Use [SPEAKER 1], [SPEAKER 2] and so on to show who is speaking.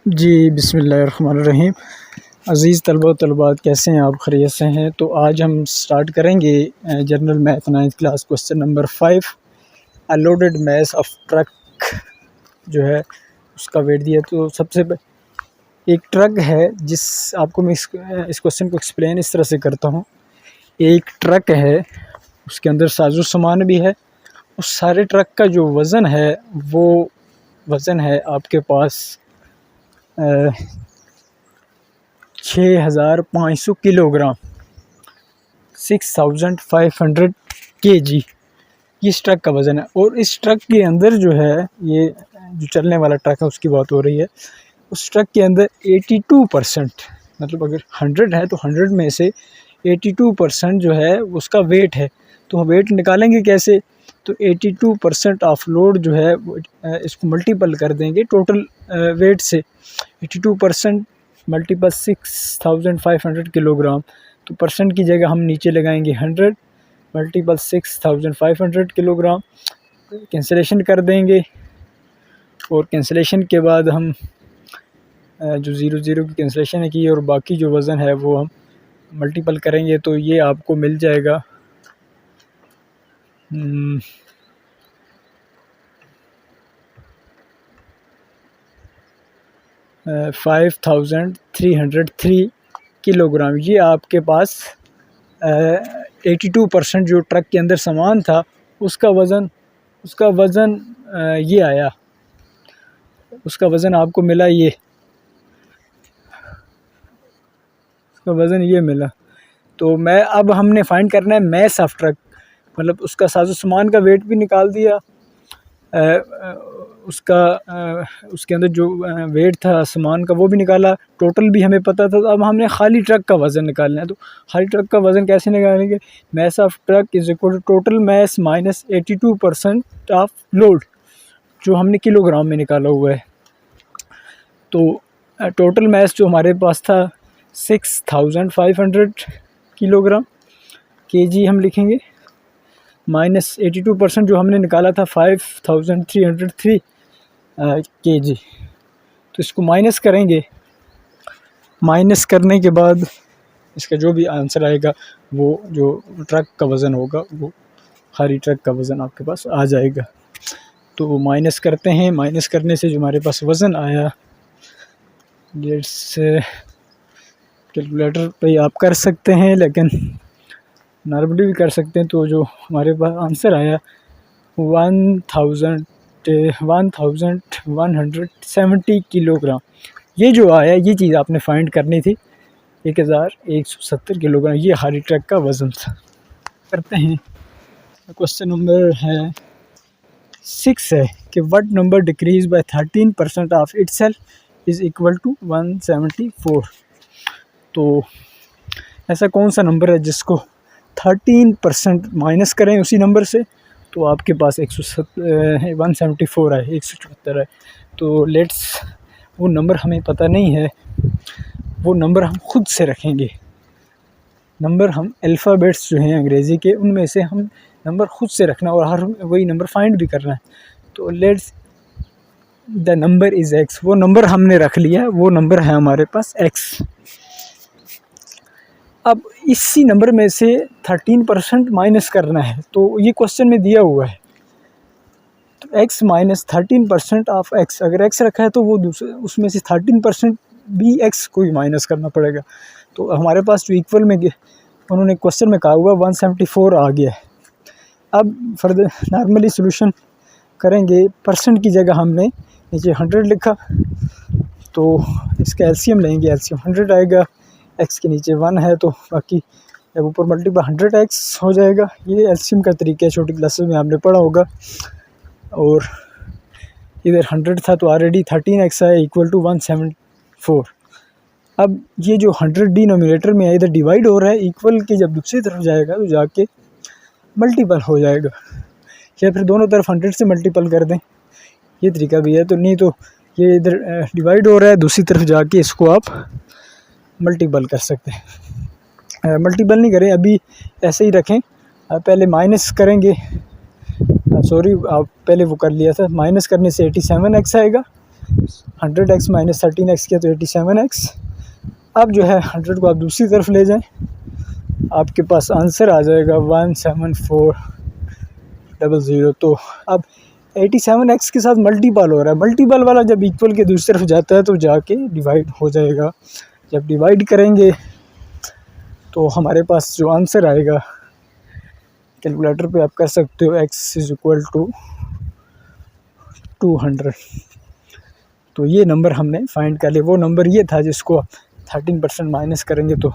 [SPEAKER 1] जी बिस्मिल्लाहिर्रहमानिर्रहीम। अज़ीज़ तलबा व तलबात, कैसे हैं आप? खैरियत से हैं? तो आज हम स्टार्ट करेंगे general math 9th class question number 5। A loaded mess of truck जो है उसका वेट दिया। तो सबसे एक ट्रक है जिस आपको मैं इस क्वेश्चन को एक्सप्लेन इस तरह से करता हूँ। एक ट्रक है, उसके अंदर साजो सामान भी है। उस सारे ट्रक का जो वज़न है वो वज़न है आपके पास 6500 किलोग्राम, 6500 kg इस ट्रक का वज़न है। और इस ट्रक के अंदर जो है, ये जो चलने वाला ट्रक है उसकी बात हो रही है, उस ट्रक के अंदर 82%, मतलब अगर 100 है तो 100 में से 82% जो है उसका वेट है। तो हम वेट निकालेंगे कैसे? तो 82% ऑफ लोड जो है इसको मल्टीपल कर देंगे टोटल वेट से। 82% मल्टीपल 6500 किलोग्राम, तो परसेंट की जगह हम नीचे लगाएंगे 100 मल्टीपल 6500 किलोग्राम। कैंसिलेशन कर देंगे और कैंसिलेशन के बाद हम जो ज़ीरो ज़ीरो की कैंसिलेशन है की और बाकी जो वज़न है वो हम मल्टीपल करेंगे तो ये आपको मिल जाएगा 5303 किलोग्राम। ये आपके पास 82% जो ट्रक के अंदर सामान था उसका वज़न ये आया, उसका वज़न आपको मिला, ये उसका वज़न ये मिला। तो अब हमने फाइंड करना है मैस ऑफ ट्रक, मतलब उसका साजो सामान का वेट भी निकाल दिया, उसके अंदर जो वेट था सामान का वो भी निकाला, टोटल भी हमें पता था। तो अब हमने खाली ट्रक का वज़न निकालना है। तो खाली ट्रक का वज़न कैसे निकालेंगे? Mass of truck is equal to total mass minus 82% of load, जो हमने किलोग्राम में निकाला हुआ है। तो टोटल मैस जो हमारे पास था 6500 किलोग्राम, केजी हम लिखेंगे, माइनस 82% जो हमने निकाला था 5303 kg। तो इसको माइनस करेंगे, माइनस करने के बाद इसका जो भी आंसर आएगा वो जो ट्रक का वज़न होगा वो खाली ट्रक का वज़न आपके पास आ जाएगा। तो माइनस करते हैं, माइनस करने से जो हमारे पास वज़न आया, लेट्स कैलकुलेटर पे आप कर सकते हैं, लेकिन नॉर्मली भी कर सकते हैं। तो जो हमारे पास आंसर आया 1170 किलोग्राम, ये जो आया ये चीज़ आपने फाइंड करनी थी, 1170 किलोग्राम ये खाली ट्रक का वज़न था। करते हैं, क्वेश्चन नंबर 6 है कि what number decreases by 13% of itself is equal to 174। तो ऐसा कौन सा नंबर है जिसको 13% माइनस करें उसी नंबर से तो आपके पास 174 है, 174 है। तो लेट्स, वो नंबर हमें पता नहीं है, वो नंबर हम खुद से रखेंगे। नंबर हम अल्फ़ाबेट्स जो हैं अंग्रेज़ी के, उनमें से हम नंबर खुद से रखना और हर वही नंबर फाइंड भी करना है। तो let's the number is x, वो नंबर हमने रख लिया, वो नंबर है हमारे पास एक्स। अब इसी नंबर में से 13% माइनस करना है, तो ये क्वेश्चन में दिया हुआ है। तो x माइनस 13% ऑफ x, अगर x रखा है तो वो दूसरे उसमें से 13% भी x को ही माइनस करना पड़ेगा। तो हमारे पास जो इक्वल में उन्होंने क्वेश्चन में कहा हुआ 174 आ गया है। अब फर्दर नॉर्मली सोल्यूशन करेंगे, परसेंट की जगह हमने नीचे 100 लिखा, तो इसका एलसीएम लेंगे, एलसीएम 100 आएगा, x के नीचे 1 है तो बाकी जब ऊपर मल्टीप्लाई 100x हो जाएगा। ये एलसीएम का तरीका है, छोटी क्लासेस में आपने पढ़ा होगा। और इधर 100 था तो ऑलरेडी 13x है इक्वल टू 174। अब ये जो 100 डिनोमिनेटर में है इधर डिवाइड हो रहा है, इक्वल के जब दूसरी तरफ जाएगा तो जाके मल्टीपल हो जाएगा, या फिर दोनों तरफ 100 से मल्टीपल कर दें, ये तरीका भी है। तो नहीं तो ये इधर डिवाइड हो रहा है, दूसरी तरफ जाके इसको आप मल्टीपल कर सकते हैं। मल्टीपल नहीं करें, अभी ऐसे ही रखें। पहले माइनस करेंगे, सॉरी आप पहले वो कर लिया था, माइनस करने से 87x आएगा, 100x माइनस 13x किया तो 87x। अब जो है 100 को आप दूसरी तरफ ले जाएं, आपके पास आंसर आ जाएगा 17400। तो अब 87x के साथ मल्टीपल हो रहा है, मल्टीपल वाला जब इक्वल के दूसरी तरफ जाता है तो जाके डिवाइड हो जाएगा। जब डिवाइड करेंगे तो हमारे पास जो आंसर आएगा, कैलकुलेटर पे आप कर सकते हो, x इज़ इक्वल टू 200। तो ये नंबर हमने फाइंड कर लिया। वो नंबर ये था जिसको 13% माइनस करेंगे तो